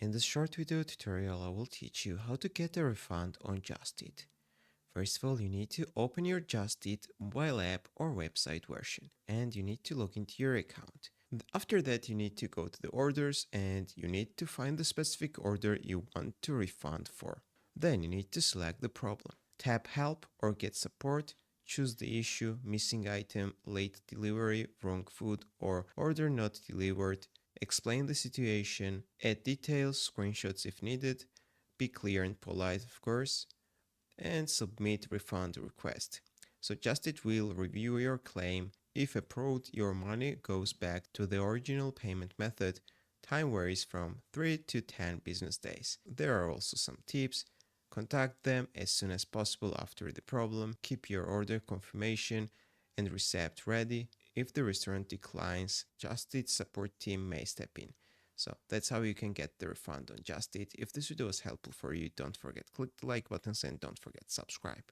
In this short video tutorial, I will teach you how to get a refund on Just Eat. First of all, you need to open your Just Eat mobile app or website version, and you need to log into your account. After that, you need to go to the orders and you need to find the specific order you want to refund for. Then you need to select the problem. Tap Help or Get Support, choose the issue, missing item, late delivery, wrong food, or order not delivered. Explain the situation, add details, screenshots if needed, be clear and polite of course, and submit refund request. So Just It will review your claim. If approved, your money goes back to the original payment method. Time varies from 3 to 10 business days. There are also some tips. Contact them as soon as possible after the problem. Keep your order confirmation and receipt ready. If the restaurant declines, Just Eat support team may step in. So that's how you can get the refund on Just Eat. If this video was helpful for you, don't forget click the like buttons and don't forget subscribe.